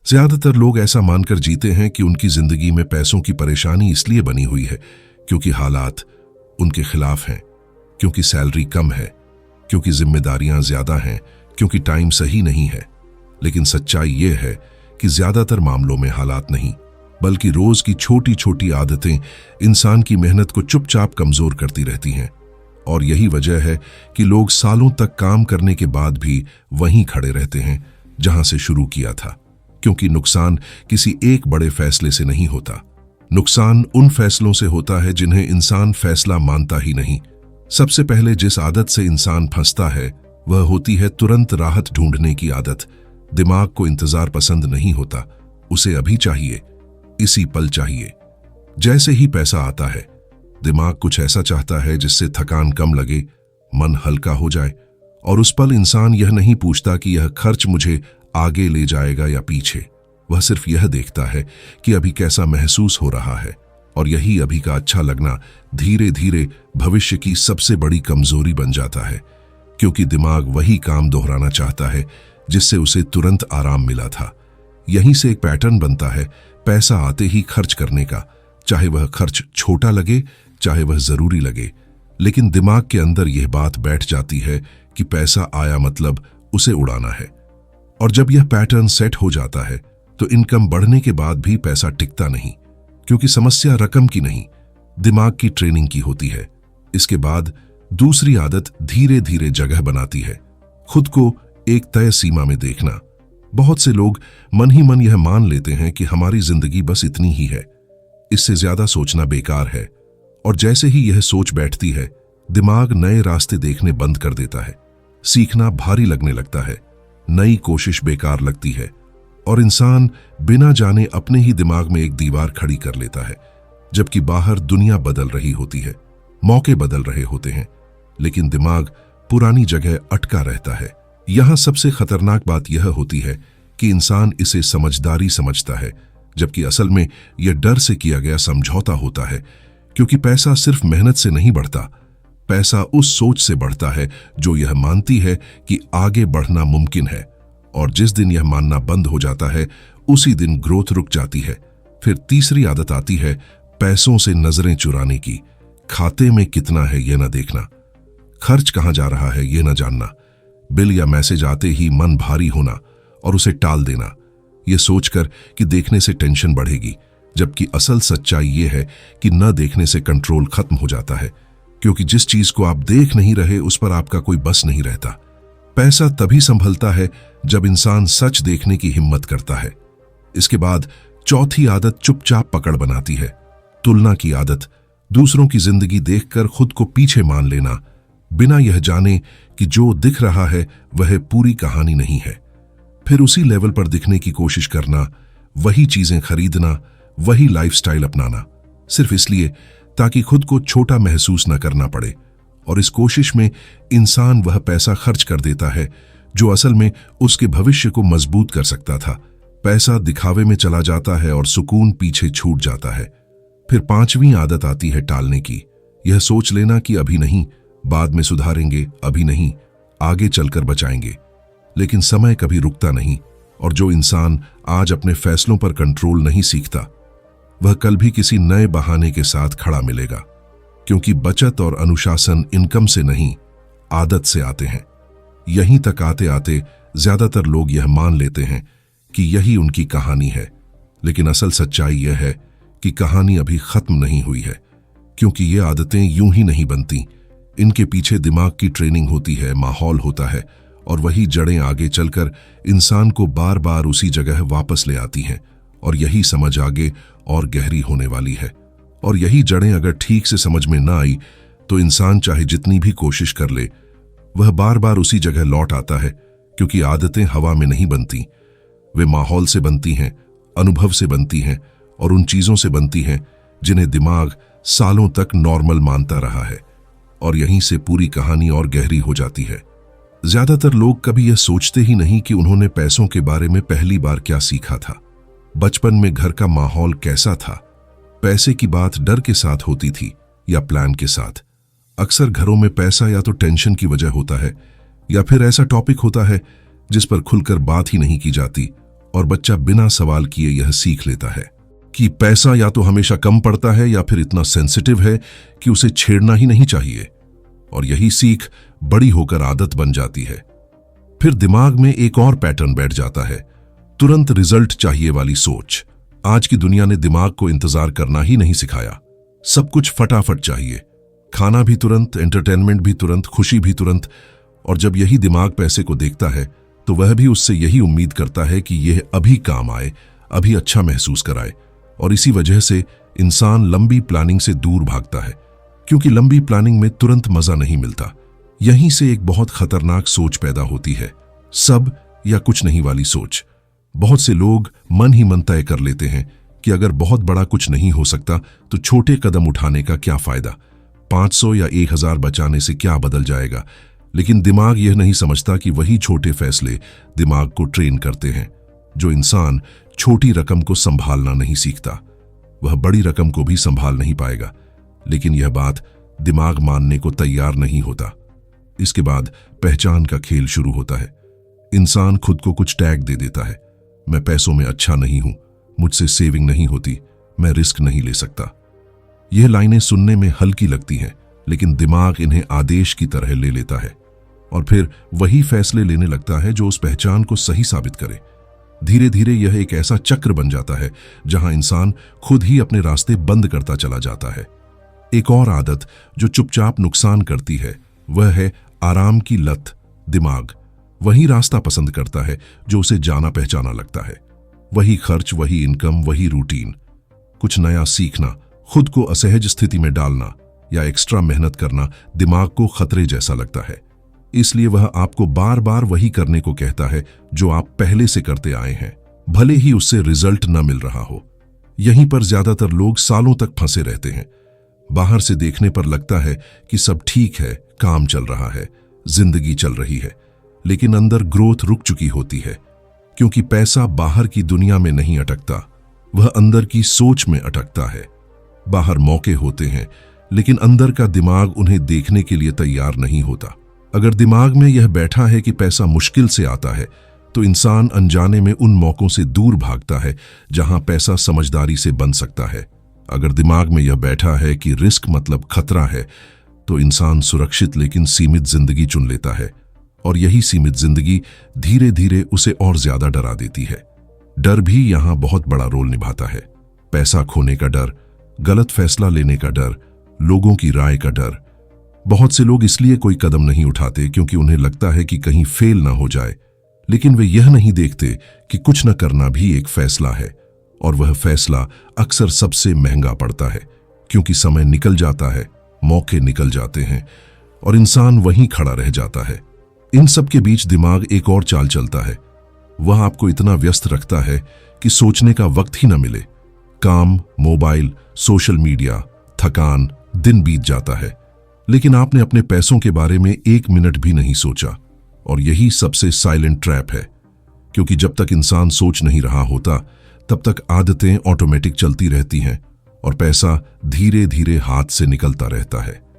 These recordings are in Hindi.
ज्यादातर लोग ऐसा मानकर जीते हैं कि उनकी जिंदगी में पैसों की परेशानी इसलिए बनी हुई है क्योंकि हालात उनके खिलाफ हैं, क्योंकि सैलरी कम है, क्योंकि जिम्मेदारियां ज्यादा हैं, क्योंकि टाइम सही नहीं है। लेकिन सच्चाई यह है कि ज्यादातर मामलों में हालात नहीं, बल्कि रोज की छोटी छोटी आदतें इंसान की मेहनत को चुपचाप कमजोर करती रहती हैं। और यही वजह है कि लोग सालों तक काम करने के बाद भी वहीं खड़े रहते हैं जहां से शुरू किया था। क्योंकि नुकसान किसी एक बड़े फैसले से नहीं होता, नुकसान उन फैसलों से होता है जिन्हें इंसान फैसला मानता ही नहीं। सबसे पहले जिस आदत से इंसान फंसता है वह होती है तुरंत राहत ढूंढने की आदत। दिमाग को इंतजार पसंद नहीं होता, उसे अभी चाहिए, इसी पल चाहिए। जैसे ही पैसा आता है, दिमाग कुछ ऐसा चाहता है जिससे थकान कम लगे, मन हल्का हो जाए। और उस पल इंसान यह नहीं पूछता कि यह खर्च मुझे आगे ले जाएगा या पीछे। वह सिर्फ यह देखता है कि अभी कैसा महसूस हो रहा है। और यही अभी का अच्छा लगना धीरे धीरे भविष्य की सबसे बड़ी कमजोरी बन जाता है, क्योंकि दिमाग वही काम दोहराना चाहता है जिससे उसे तुरंत आराम मिला था। यहीं से एक पैटर्न बनता है पैसा आते ही खर्च करने का, चाहे वह खर्च छोटा लगे, चाहे वह जरूरी लगे। लेकिन दिमाग के अंदर यह बात बैठ जाती है कि पैसा आया मतलब उसे उड़ाना है। और जब यह पैटर्न सेट हो जाता है तो इनकम बढ़ने के बाद भी पैसा टिकता नहीं, क्योंकि समस्या रकम की नहीं, दिमाग की ट्रेनिंग की होती है। इसके बाद दूसरी आदत धीरे धीरे जगह बनाती है, खुद को एक तय सीमा में देखना। बहुत से लोग मन ही मन यह मान लेते हैं कि हमारी जिंदगी बस इतनी ही है, इससे ज्यादा सोचना बेकार है। और जैसे ही यह सोच बैठती है, दिमाग नए रास्ते देखने बंद कर देता है, सीखना भारी लगने लगता है, नई कोशिश बेकार लगती है और इंसान बिना जाने अपने ही दिमाग में एक दीवार खड़ी कर लेता है। जबकि बाहर दुनिया बदल रही होती है, मौके बदल रहे होते हैं, लेकिन दिमाग पुरानी जगह अटका रहता है। यहां सबसे खतरनाक बात यह होती है कि इंसान इसे समझदारी समझता है, जबकि असल में यह डर से किया गया समझौता होता है। क्योंकि पैसा सिर्फ मेहनत से नहीं बढ़ता, पैसा उस सोच से बढ़ता है जो यह मानती है कि आगे बढ़ना मुमकिन है। और जिस दिन यह मानना बंद हो जाता है, उसी दिन ग्रोथ रुक जाती है। फिर तीसरी आदत आती है पैसों से नजरें चुराने की। खाते में कितना है यह न देखना, खर्च कहां जा रहा है यह न जानना, बिल या मैसेज आते ही मन भारी होना और उसे टाल देना, यह सोचकर कि देखने से टेंशन बढ़ेगी। जबकि असल सच्चाई यह है कि न देखने से कंट्रोल खत्म हो जाता है, क्योंकि जिस चीज को आप देख नहीं रहे उस पर आपका कोई बस नहीं रहता। पैसा तभी संभलता है जब इंसान सच देखने की हिम्मत करता है। इसके बाद चौथी आदत चुपचाप पकड़ बनाती है, तुलना की आदत। दूसरों की जिंदगी देखकर खुद को पीछे मान लेना, बिना यह जाने कि जो दिख रहा है वह पूरी कहानी नहीं है। फिर उसी लेवल पर दिखने की कोशिश करना, वही चीजें खरीदना, वही लाइफस्टाइल अपनाना, सिर्फ इसलिए ताकि खुद को छोटा महसूस न करना पड़े। और इस कोशिश में इंसान वह पैसा खर्च कर देता है जो असल में उसके भविष्य को मजबूत कर सकता था। पैसा दिखावे में चला जाता है और सुकून पीछे छूट जाता है। फिर पांचवी आदत आती है टालने की। यह सोच लेना कि अभी नहीं, बाद में सुधारेंगे, अभी नहीं, आगे चलकर बचाएंगे। लेकिन समय कभी रुकता नहीं, और जो इंसान आज अपने फैसलों पर कंट्रोल नहीं सीखता, वह कल भी किसी नए बहाने के साथ खड़ा मिलेगा। क्योंकि बचत और अनुशासन इनकम से नहीं, आदत से आते हैं। यहीं तक आते आते ज्यादातर लोग यह मान लेते हैं कि यही उनकी कहानी है। लेकिन असल सच्चाई यह है कि कहानी अभी खत्म नहीं हुई है, क्योंकि ये आदतें यूं ही नहीं बनती। इनके पीछे दिमाग की ट्रेनिंग होती है, माहौल होता है, और वही जड़ें आगे चलकर इंसान को बार बार उसी जगह वापस ले आती हैं। और यही समझ आगे और गहरी होने वाली है। और यही जड़ें अगर ठीक से समझ में ना आई तो इंसान चाहे जितनी भी कोशिश कर ले, वह बार बार उसी जगह लौट आता है। क्योंकि आदतें हवा में नहीं बनती, वे माहौल से बनती हैं, अनुभव से बनती हैं, और उन चीजों से बनती हैं जिन्हें दिमाग सालों तक नॉर्मल मानता रहा है। और यहीं से पूरी कहानी और गहरी हो जाती है। ज्यादातर लोग कभी यह सोचते ही नहीं कि उन्होंने पैसों के बारे में पहली बार क्या सीखा था। बचपन में घर का माहौल कैसा था, पैसे की बात डर के साथ होती थी या प्लान के साथ। अक्सर घरों में पैसा या तो टेंशन की वजह होता है, या फिर ऐसा टॉपिक होता है जिस पर खुलकर बात ही नहीं की जाती, और बच्चा बिना सवाल किए यह सीख लेता है कि पैसा या तो हमेशा कम पड़ता है या फिर इतना सेंसिटिव है कि उसे छेड़ना ही नहीं चाहिए। और यही सीख बड़ी होकर आदत बन जाती है। फिर दिमाग में एक और पैटर्न बैठ जाता है, तुरंत रिजल्ट चाहिए वाली सोच। आज की दुनिया ने दिमाग को इंतजार करना ही नहीं सिखाया। सब कुछ फटाफट चाहिए, खाना भी तुरंत, एंटरटेनमेंट भी तुरंत, खुशी भी तुरंत। और जब यही दिमाग पैसे को देखता है तो वह भी उससे यही उम्मीद करता है कि यह अभी काम आए, अभी अच्छा महसूस कराए। और इसी वजह से इंसान लंबी प्लानिंग से दूर भागता है, क्योंकि लंबी प्लानिंग में तुरंत मजा नहीं मिलता। यहीं से एक बहुत खतरनाक सोच पैदा होती है, सब या कुछ नहीं वाली सोच। बहुत से लोग मन ही मन तय कर लेते हैं कि अगर बहुत बड़ा कुछ नहीं हो सकता तो छोटे कदम उठाने का क्या फायदा, 500 या 1000 बचाने से क्या बदल जाएगा। लेकिन दिमाग यह नहीं समझता कि वही छोटे फैसले दिमाग को ट्रेन करते हैं। जो इंसान छोटी रकम को संभालना नहीं सीखता, वह बड़ी रकम को भी संभाल नहीं पाएगा। लेकिन यह बात दिमाग मानने को तैयार नहीं होता। इसके बाद पहचान का खेल शुरू होता है। इंसान खुद को कुछ टैग दे देता है, मैं पैसों में अच्छा नहीं हूं, मुझसे सेविंग नहीं होती, मैं रिस्क नहीं ले सकता। यह लाइनें सुनने में हल्की लगती हैं, लेकिन दिमाग इन्हें आदेश की तरह ले लेता है और फिर वही फैसले लेने लगता है जो उस पहचान को सही साबित करे। धीरे धीरे यह एक ऐसा चक्र बन जाता है जहां इंसान खुद ही अपने रास्ते बंद करता चला जाता है। एक और आदत जो चुपचाप नुकसान करती है वह है आराम की लत। दिमाग वही रास्ता पसंद करता है जो उसे जाना पहचाना लगता है। वही खर्च, वही इनकम, वही रूटीन। कुछ नया सीखना, खुद को असहज स्थिति में डालना या एक्स्ट्रा मेहनत करना दिमाग को खतरे जैसा लगता है। इसलिए वह आपको बार बार वही करने को कहता है जो आप पहले से करते आए हैं, भले ही उससे रिजल्ट न मिल रहा हो। यहीं पर ज्यादातर लोग सालों तक फंसे रहते हैं। बाहर से देखने पर लगता है कि सब ठीक है, काम चल रहा है, जिंदगी चल रही है, लेकिन अंदर ग्रोथ रुक चुकी होती है। क्योंकि पैसा बाहर की दुनिया में नहीं अटकता, वह अंदर की सोच में अटकता है। बाहर मौके होते हैं, लेकिन अंदर का दिमाग उन्हें देखने के लिए तैयार नहीं होता। अगर दिमाग में यह बैठा है कि पैसा मुश्किल से आता है, तो इंसान अनजाने में उन मौकों से दूर भागता है जहां पैसा समझदारी से बन सकता है। अगर दिमाग में यह बैठा है कि रिस्क मतलब खतरा है, तो इंसान सुरक्षित लेकिन सीमित जिंदगी चुन लेता है। और यही सीमित जिंदगी धीरे धीरे उसे और ज्यादा डरा देती है। डर भी यहां बहुत बड़ा रोल निभाता है। पैसा खोने का डर, गलत फैसला लेने का डर, लोगों की राय का डर। बहुत से लोग इसलिए कोई कदम नहीं उठाते क्योंकि उन्हें लगता है कि कहीं फेल ना हो जाए, लेकिन वे यह नहीं देखते कि कुछ न करना भी एक फैसला है। और वह फैसला अक्सर सबसे महंगा पड़ता है, क्योंकि समय निकल जाता है, मौके निकल जाते हैं और इंसान वहीं खड़ा रह जाता है। इन सब के बीच दिमाग एक और चाल चलता है। वह आपको इतना व्यस्त रखता है कि सोचने का वक्त ही न मिले। काम, मोबाइल, सोशल मीडिया, थकान, दिन बीत जाता है, लेकिन आपने अपने पैसों के बारे में 1 मिनट भी नहीं सोचा। और यही सबसे साइलेंट ट्रैप है, क्योंकि जब तक इंसान सोच नहीं रहा होता, तब तक आदतें ऑटोमेटिक चलती रहती हैं और पैसा धीरे धीरे हाथ से निकलता रहता है।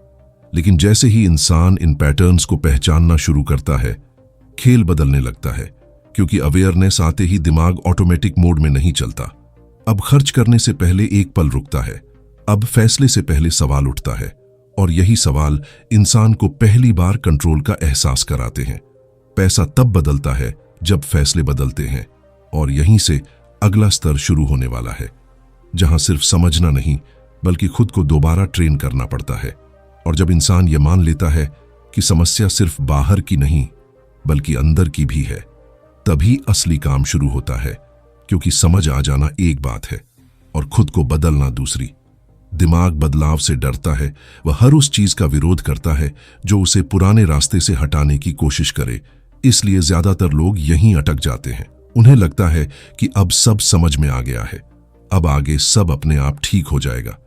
लेकिन जैसे ही इंसान इन पैटर्न्स को पहचानना शुरू करता है, खेल बदलने लगता है, क्योंकि अवेयरनेस आते ही दिमाग ऑटोमेटिक मोड में नहीं चलता। अब खर्च करने से पहले एक पल रुकता है, अब फैसले से पहले सवाल उठता है, और यही सवाल इंसान को पहली बार कंट्रोल का एहसास कराते हैं। पैसा तब बदलता है जब फैसले बदलते हैं, और यहीं से अगला स्तर शुरू होने वाला है, जहां सिर्फ समझना नहीं बल्कि खुद को दोबारा ट्रेन करना पड़ता है। और जब इंसान ये मान लेता है कि समस्या सिर्फ बाहर की नहीं बल्कि अंदर की भी है, तभी असली काम शुरू होता है। क्योंकि समझ आ जाना एक बात है और खुद को बदलना दूसरी। दिमाग बदलाव से डरता है, वह हर उस चीज का विरोध करता है जो उसे पुराने रास्ते से हटाने की कोशिश करे। इसलिए ज्यादातर लोग यहीं अटक जाते हैं। उन्हें लगता है कि अब सब समझ में आ गया है, अब आगे सब अपने आप ठीक हो जाएगा।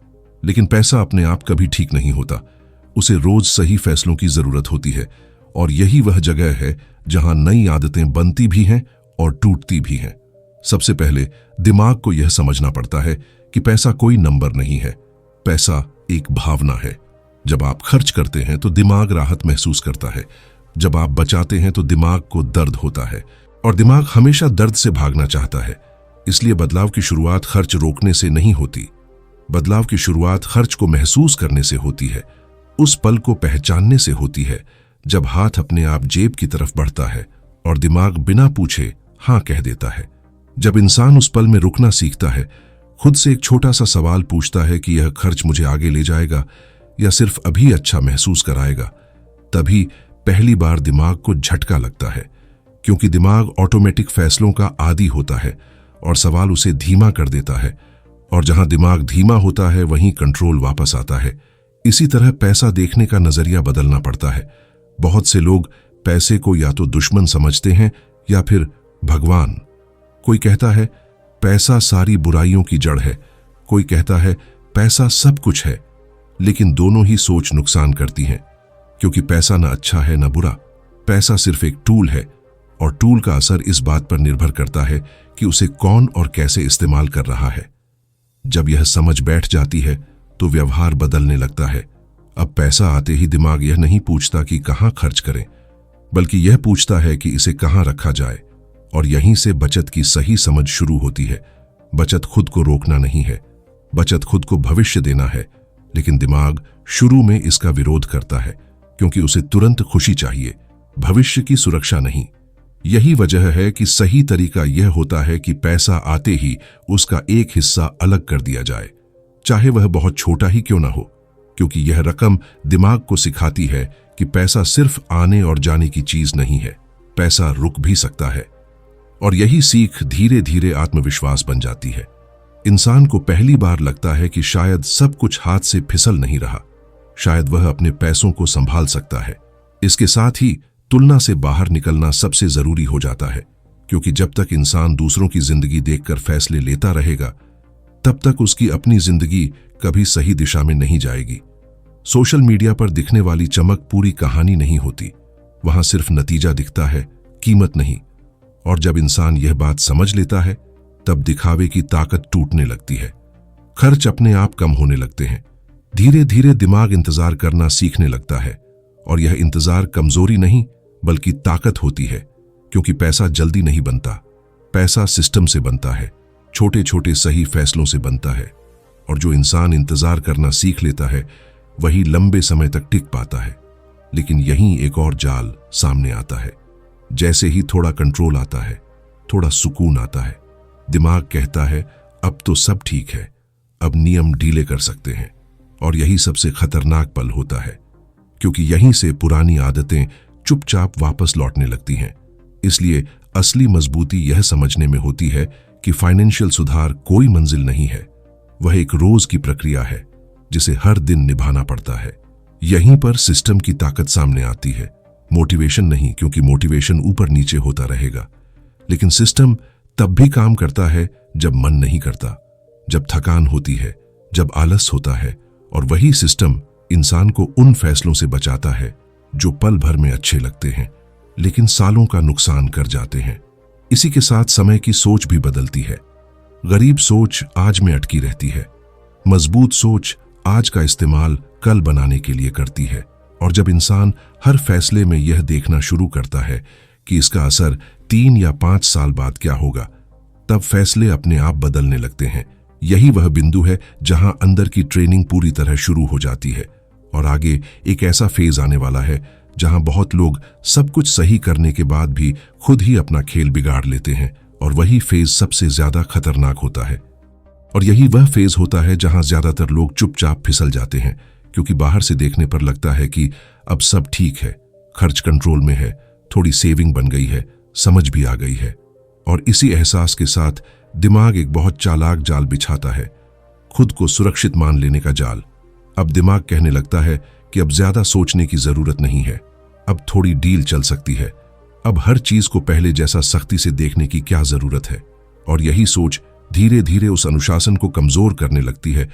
लेकिन पैसा अपने आप कभी ठीक नहीं होता, उसे रोज सही फैसलों की जरूरत होती है। और यही वह जगह है जहां नई आदतें बनती भी हैं और टूटती भी हैं। सबसे पहले दिमाग को यह समझना पड़ता है कि पैसा कोई नंबर नहीं है, पैसा एक भावना है। जब आप खर्च करते हैं तो दिमाग राहत महसूस करता है, जब आप बचाते हैं तो दिमाग को दर्द होता है। और दिमाग हमेशा दर्द से भागना चाहता है। इसलिए बदलाव की शुरुआत खर्च रोकने से नहीं होती। बदलाव की शुरुआत खर्च को महसूस करने से होती है, उस पल को पहचानने से होती है जब हाथ अपने आप जेब की तरफ बढ़ता है और दिमाग बिना पूछे हाँ कह देता है। जब इंसान उस पल में रुकना सीखता है, खुद से एक छोटा सा सवाल पूछता है कि यह खर्च मुझे आगे ले जाएगा या सिर्फ अभी अच्छा महसूस कराएगा, तभी पहली बार दिमाग को झटका लगता है, क्योंकि दिमाग ऑटोमेटिक फैसलों का आदी होता है और सवाल उसे धीमा कर देता है। और जहां दिमाग धीमा होता है वहीं कंट्रोल वापस आता है। इसी तरह पैसा देखने का नजरिया बदलना पड़ता है। बहुत से लोग पैसे को या तो दुश्मन समझते हैं या फिर भगवान। कोई कहता है पैसा सारी बुराइयों की जड़ है, कोई कहता है पैसा सब कुछ है, लेकिन दोनों ही सोच नुकसान करती हैं, क्योंकि पैसा न अच्छा है न बुरा। पैसा सिर्फ एक टूल है और टूल का असर इस बात पर निर्भर करता है कि उसे कौन और कैसे इस्तेमाल कर रहा है। जब यह समझ बैठ जाती है तो व्यवहार बदलने लगता है। अब पैसा आते ही दिमाग यह नहीं पूछता कि कहां खर्च करें, बल्कि यह पूछता है कि इसे कहां रखा जाए। और यहीं से बचत की सही समझ शुरू होती है। बचत खुद को रोकना नहीं है, बचत खुद को भविष्य देना है। लेकिन दिमाग शुरू में इसका विरोध करता है, क्योंकि उसे तुरंत खुशी चाहिए, भविष्य की सुरक्षा नहीं। यही वजह है कि सही तरीका यह होता है कि पैसा आते ही उसका एक हिस्सा अलग कर दिया जाए, चाहे वह बहुत छोटा ही क्यों ना हो, क्योंकि यह रकम दिमाग को सिखाती है कि पैसा सिर्फ आने और जाने की चीज नहीं है, पैसा रुक भी सकता है। और यही सीख धीरे धीरे आत्मविश्वास बन जाती है। इंसान को पहली बार लगता है कि शायद सब कुछ हाथ से फिसल नहीं रहा, शायद वह अपने पैसों को संभाल सकता है। इसके साथ ही तुलना से बाहर निकलना सबसे जरूरी हो जाता है, क्योंकि जब तक इंसान दूसरों की जिंदगी देखकर फैसले लेता रहेगा, तब तक उसकी अपनी जिंदगी कभी सही दिशा में नहीं जाएगी। सोशल मीडिया पर दिखने वाली चमक पूरी कहानी नहीं होती, वहां सिर्फ नतीजा दिखता है, कीमत नहीं। और जब इंसान यह बात समझ लेता है, तब दिखावे की ताकत टूटने लगती है, खर्च अपने आप कम होने लगते हैं। धीरे धीरे दिमाग इंतजार करना सीखने लगता है, और यह इंतजार कमजोरी नहीं बल्कि ताकत होती है, क्योंकि पैसा जल्दी नहीं बनता, पैसा सिस्टम से बनता है, छोटे छोटे सही फैसलों से बनता है। और जो इंसान इंतजार करना सीख लेता है वही लंबे समय तक टिक पाता है। लेकिन यहीं एक और जाल सामने आता है। जैसे ही थोड़ा कंट्रोल आता है, थोड़ा सुकून आता है, दिमाग कहता है अब तो सब ठीक है, अब नियम ढीले कर सकते हैं। और यही सबसे खतरनाक पल होता है, क्योंकि यहीं से पुरानी आदतें चुपचाप वापस लौटने लगती हैं। इसलिए असली मजबूती यह समझने में होती है कि फाइनेंशियल सुधार कोई मंजिल नहीं है, वह एक रोज की प्रक्रिया है जिसे हर दिन निभाना पड़ता है। यहीं पर सिस्टम की ताकत सामने आती है, मोटिवेशन नहीं, क्योंकि मोटिवेशन ऊपर नीचे होता रहेगा। लेकिन सिस्टम तब भी काम करता है जब मन नहीं करता, जब थकान होती है, जब आलस होता है। और वही सिस्टम इंसान को उन फैसलों से बचाता है जो पल भर में अच्छे लगते हैं लेकिन सालों का नुकसान कर जाते हैं। इसी के साथ समय की सोच भी बदलती है। गरीब सोच आज में अटकी रहती है, मजबूत सोच आज का इस्तेमाल कल बनाने के लिए करती है। और जब इंसान हर फैसले में यह देखना शुरू करता है कि इसका असर 3 या 5 साल बाद क्या होगा, तब फैसले अपने आप बदलने लगते हैं। यही वह बिंदु है जहां अंदर की ट्रेनिंग पूरी तरह शुरू हो जाती है। और आगे एक ऐसा फेज आने वाला है जहां बहुत लोग सब कुछ सही करने के बाद भी खुद ही अपना खेल बिगाड़ लेते हैं। और वही फेज सबसे ज्यादा खतरनाक होता है। और यही वह फेज होता है जहां ज्यादातर लोग चुपचाप फिसल जाते हैं, क्योंकि बाहर से देखने पर लगता है कि अब सब ठीक है, खर्च कंट्रोल में है, थोड़ी सेविंग बन गई है, समझ भी आ गई है। और इसी एहसास के साथ दिमाग एक बहुत चालाक जाल बिछाता है, खुद को सुरक्षित मान लेने का जाल। अब दिमाग कहने लगता है कि अब ज्यादा सोचने की जरूरत नहीं है, अब थोड़ी डील चल सकती है, अब हर चीज को पहले जैसा सख्ती से देखने की क्या जरूरत है। और यही सोच धीरे धीरे उस अनुशासन को कमजोर करने लगती है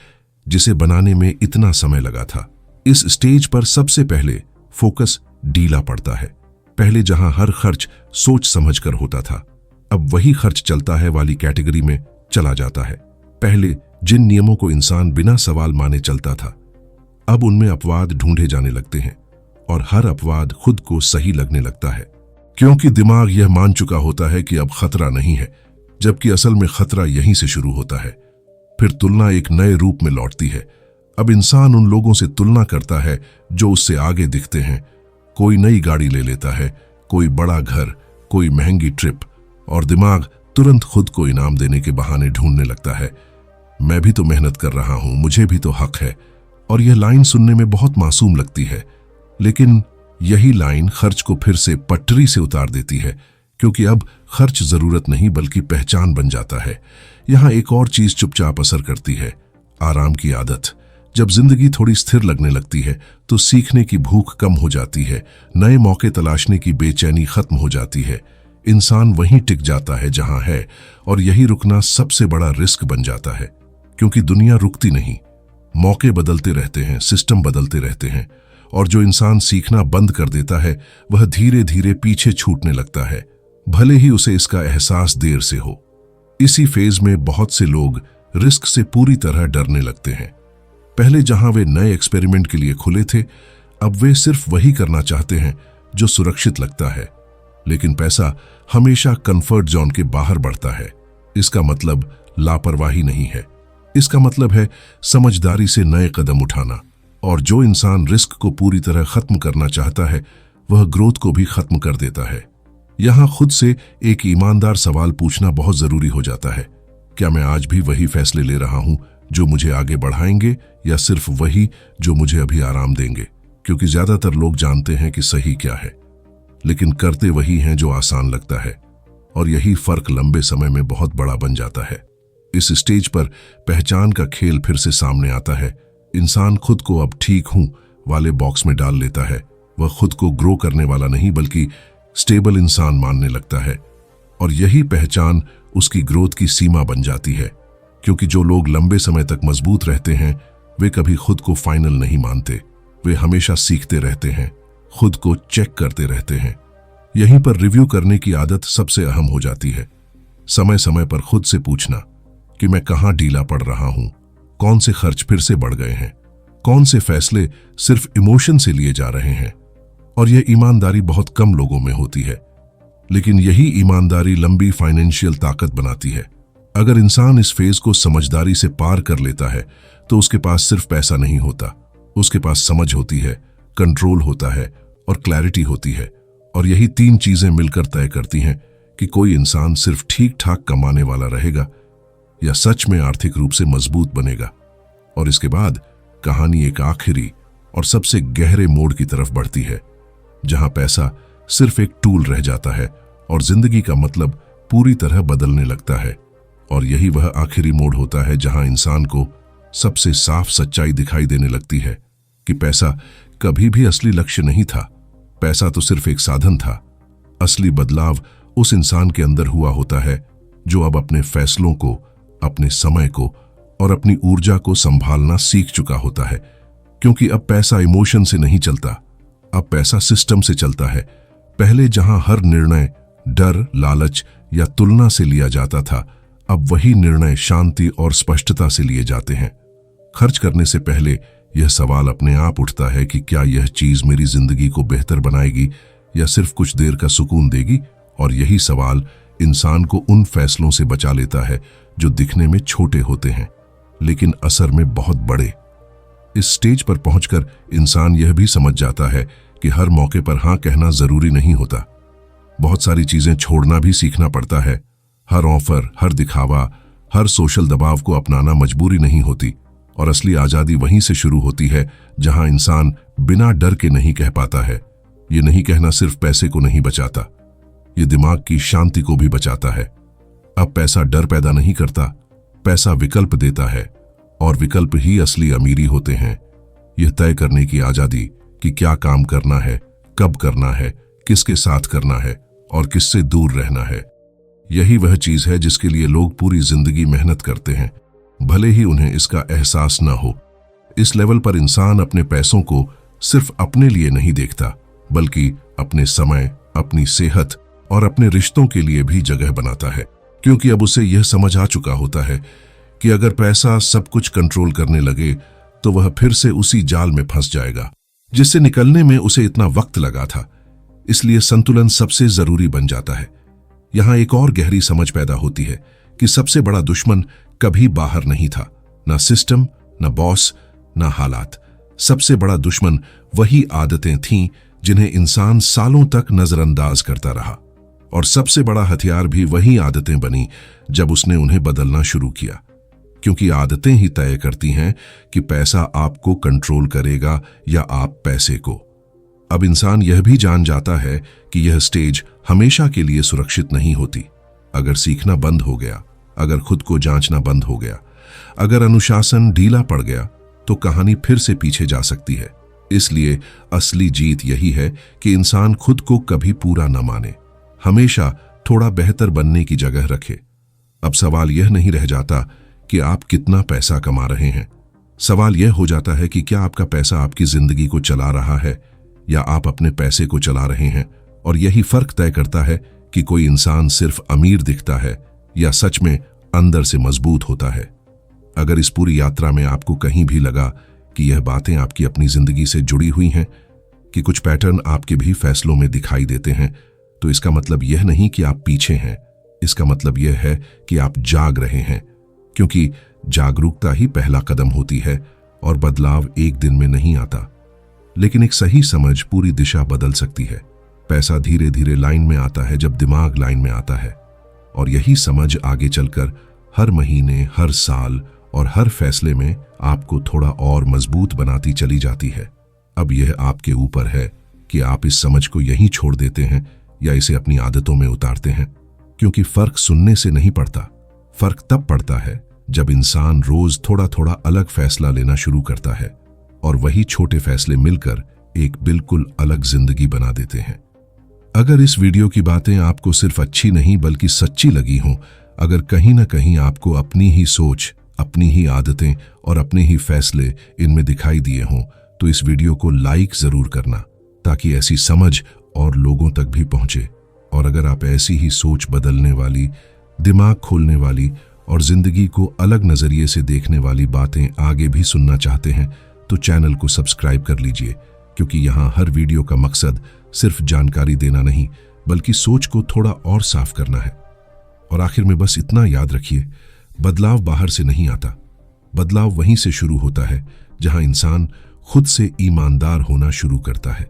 जिसे बनाने में इतना समय लगा था। इस स्टेज पर सबसे पहले फोकस ढीला पड़ता है। पहले जहां हर खर्च सोच समझकर होता था, अब वही खर्च चलता है वाली कैटेगरी में चला जाता है। पहले जिन नियमों को इंसान बिना सवाल माने चलता था, अब उनमें अपवाद ढूंढे जाने लगते हैं, और हर अपवाद खुद को सही लगने लगता है, क्योंकि दिमाग यह मान चुका होता है कि अब खतरा नहीं है, जबकि असल में खतरा यहीं से शुरू होता है। फिर तुलना एक नए रूप में लौटती है। अब इंसान उन लोगों से तुलना करता है जो उससे आगे दिखते हैं। कोई नई गाड़ी ले लेता है, कोई बड़ा घर, कोई महंगी ट्रिप, और दिमाग तुरंत खुद को इनाम देने के बहाने ढूंढने लगता है। मैं भी तो मेहनत कर रहा हूं, मुझे भी तो हक है। और यह लाइन सुनने में बहुत मासूम लगती है, लेकिन यही लाइन खर्च को फिर से पटरी से उतार देती है, क्योंकि अब खर्च जरूरत नहीं बल्कि पहचान बन जाता है। यहां एक और चीज चुपचाप असर करती है, आराम की आदत। जब जिंदगी थोड़ी स्थिर लगने लगती है तो सीखने की भूख कम हो जाती है, नए मौके तलाशने की बेचैनी खत्म हो जाती है। इंसान वहीं टिक जाता है जहां है, और यही रुकना सबसे बड़ा रिस्क बन जाता है, क्योंकि दुनिया रुकती नहीं। मौके बदलते रहते हैं, सिस्टम बदलते रहते हैं, और जो इंसान सीखना बंद कर देता है वह धीरे धीरे पीछे छूटने लगता है, भले ही उसे इसका एहसास देर से हो। इसी फेज में बहुत से लोग रिस्क से पूरी तरह डरने लगते हैं। पहले जहां वे नए एक्सपेरिमेंट के लिए खुले थे, अब वे सिर्फ वही करना चाहते हैं जो सुरक्षित लगता है। लेकिन पैसा हमेशा कंफर्ट जोन के बाहर बढ़ता है। इसका मतलब लापरवाही नहीं है, इसका मतलब है समझदारी से नए कदम उठाना। और जो इंसान रिस्क को पूरी तरह खत्म करना चाहता है वह ग्रोथ को भी खत्म कर देता है। यहां खुद से एक ईमानदार सवाल पूछना बहुत जरूरी हो जाता है। क्या मैं आज भी वही फैसले ले रहा हूं जो मुझे आगे बढ़ाएंगे, या सिर्फ वही जो मुझे अभी आराम देंगे? क्योंकि ज्यादातर लोग जानते हैं कि सही क्या है, लेकिन करते वही हैं जो आसान लगता है, और यही फर्क लंबे समय में बहुत बड़ा बन जाता है। इस स्टेज पर पहचान का खेल फिर से सामने आता है। इंसान खुद को अब ठीक हूं वाले बॉक्स में डाल लेता है। वह खुद को ग्रो करने वाला नहीं बल्कि स्टेबल इंसान मानने लगता है, और यही पहचान उसकी ग्रोथ की सीमा बन जाती है। क्योंकि जो लोग लंबे समय तक मजबूत रहते हैं वे कभी खुद को फाइनल नहीं मानते। वे हमेशा सीखते रहते हैं, खुद को चेक करते रहते हैं। यहीं पर रिव्यू करने की आदत सबसे अहम हो जाती है। समय समय पर खुद से पूछना कि मैं कहां ढीला पड़ रहा हूं, कौन से खर्च फिर से बढ़ गए हैं, कौन से फैसले सिर्फ इमोशन से लिए जा रहे हैं। और यह ईमानदारी बहुत कम लोगों में होती है, लेकिन यही ईमानदारी लंबी फाइनेंशियल ताकत बनाती है। अगर इंसान इस फेज को समझदारी से पार कर लेता है तो उसके पास सिर्फ पैसा नहीं होता, उसके पास समझ होती है, कंट्रोल होता है और क्लैरिटी होती है। और यही तीन चीजें मिलकर तय करती हैं कि कोई इंसान सिर्फ ठीक ठाक कमाने वाला रहेगा या सच में आर्थिक रूप से मजबूत बनेगा। और इसके बाद कहानी एक आखिरी और सबसे गहरे मोड़ की तरफ बढ़ती है, जहां पैसा सिर्फ एक टूल रह जाता है और जिंदगी का मतलब पूरी तरह बदलने लगता है। और यही वह आखिरी मोड़ होता है जहां इंसान को सबसे साफ सच्चाई दिखाई देने लगती है कि पैसा कभी भी असली लक्ष्य नहीं था। पैसा तो सिर्फ एक साधन था। असली बदलाव उस इंसान के अंदर हुआ होता है जो अब अपने फैसलों को, अपने समय को और अपनी ऊर्जा को संभालना सीख चुका होता है। क्योंकि अब पैसा इमोशन से नहीं चलता, अब पैसा सिस्टम से चलता है। पहले जहां हर निर्णय डर, लालच या तुलना से लिया जाता था, अब वही निर्णय शांति और स्पष्टता से लिए जाते हैं। खर्च करने से पहले यह सवाल अपने आप उठता है कि क्या यह चीज मेरी जिंदगी को बेहतर बनाएगी या सिर्फ कुछ देर का सुकून देगी। और यही सवाल इंसान को उन फैसलों से बचा लेता है जो दिखने में छोटे होते हैं लेकिन असर में बहुत बड़े। इस स्टेज पर पहुंचकर इंसान यह भी समझ जाता है कि हर मौके पर हां कहना जरूरी नहीं होता। बहुत सारी चीजें छोड़ना भी सीखना पड़ता है। हर ऑफर, हर दिखावा, हर सोशल दबाव को अपनाना मजबूरी नहीं होती। और असली आजादी वहीं से शुरू होती है जहां इंसान बिना डर के नहीं कह पाता है। ये नहीं कहना सिर्फ पैसे को नहीं बचाता, ये दिमाग की शांति को भी बचाता है। अब पैसा डर पैदा नहीं करता, पैसा विकल्प देता है, और विकल्प ही असली अमीरी होते हैं। यह तय करने की आजादी कि क्या काम करना है, कब करना है, किसके साथ करना है और किससे दूर रहना है। यही वह चीज है जिसके लिए लोग पूरी जिंदगी मेहनत करते हैं, भले ही उन्हें इसका एहसास न हो। इस लेवल पर इंसान अपने पैसों को सिर्फ अपने लिए नहीं देखता, बल्कि अपने समय, अपनी सेहत और अपने रिश्तों के लिए भी जगह बनाता है। क्योंकि अब उसे यह समझ आ चुका होता है कि अगर पैसा सब कुछ कंट्रोल करने लगे तो वह फिर से उसी जाल में फंस जाएगा जिससे निकलने में उसे इतना वक्त लगा था। इसलिए संतुलन सबसे जरूरी बन जाता है। यहां एक और गहरी समझ पैदा होती है कि सबसे बड़ा दुश्मन कभी बाहर नहीं था, ना सिस्टम, ना बॉस, ना हालात। सबसे बड़ा दुश्मन वही आदतें थीं जिन्हें इंसान सालों तक नजरअंदाज करता रहा, और सबसे बड़ा हथियार भी वही आदतें बनी जब उसने उन्हें बदलना शुरू किया। क्योंकि आदतें ही तय करती हैं कि पैसा आपको कंट्रोल करेगा या आप पैसे को। अब इंसान यह भी जान जाता है कि यह स्टेज हमेशा के लिए सुरक्षित नहीं होती। अगर सीखना बंद हो गया, अगर खुद को जांचना बंद हो गया, अगर अनुशासन ढीला पड़ गया, तो कहानी फिर से पीछे जा सकती है। इसलिए असली जीत यही है कि इंसान खुद को कभी पूरा न माने, हमेशा थोड़ा बेहतर बनने की जगह रखे। अब सवाल यह नहीं रह जाता कि आप कितना पैसा कमा रहे हैं। सवाल यह हो जाता है कि क्या आपका पैसा आपकी जिंदगी को चला रहा है या आप अपने पैसे को चला रहे हैं। और यही फर्क तय करता है कि कोई इंसान सिर्फ अमीर दिखता है या सच में अंदर से मजबूत होता है। अगर इस पूरी यात्रा में आपको कहीं भी लगा कि यह बातें आपकी अपनी जिंदगी से जुड़ी हुई हैं, कि कुछ पैटर्न आपके भी फैसलों में दिखाई देते हैं, तो इसका मतलब यह नहीं कि आप पीछे हैं। इसका मतलब यह है कि आप जाग रहे हैं, क्योंकि जागरूकता ही पहला कदम होती है और बदलाव एक दिन में नहीं आता। लेकिन एक सही समझ पूरी दिशा बदल सकती है। पैसा धीरे धीरे लाइन में आता है जब दिमाग लाइन में आता है, और यही समझ आगे चलकर हर महीने, हर साल और हर फैसले में आपको थोड़ा और मजबूत बनाती चली जाती है। अब यह आपके ऊपर है कि आप इस समझ को यहीं छोड़ देते हैं या इसे अपनी आदतों में उतारते हैं। क्योंकि फर्क सुनने से नहीं पड़ता, फर्क तब पड़ता है जब इंसान रोज थोड़ा थोड़ा अलग फैसला लेना शुरू करता है, और वही छोटे फैसले मिलकर एक बिल्कुल अलग जिंदगी बना देते हैं। अगर इस वीडियो की बातें आपको सिर्फ अच्छी नहीं बल्कि सच्ची लगी हों, अगर कहीं ना कहीं आपको अपनी ही सोच, अपनी ही आदतें और अपने ही फैसले इनमें दिखाई दिए हों, तो इस वीडियो को लाइक जरूर करना, ताकि ऐसी समझ और लोगों तक भी पहुंचे। और अगर आप ऐसी ही सोच बदलने वाली, दिमाग खोलने वाली और जिंदगी को अलग नजरिए से देखने वाली बातें आगे भी सुनना चाहते हैं, तो चैनल को सब्सक्राइब कर लीजिए, क्योंकि यहाँ हर वीडियो का मकसद सिर्फ जानकारी देना नहीं, बल्कि सोच को थोड़ा और साफ करना है। और आखिर में बस इतना याद रखिए, बदलाव बाहर से नहीं आता, बदलाव वहीं से शुरू होता है जहां इंसान खुद से ईमानदार होना शुरू करता है।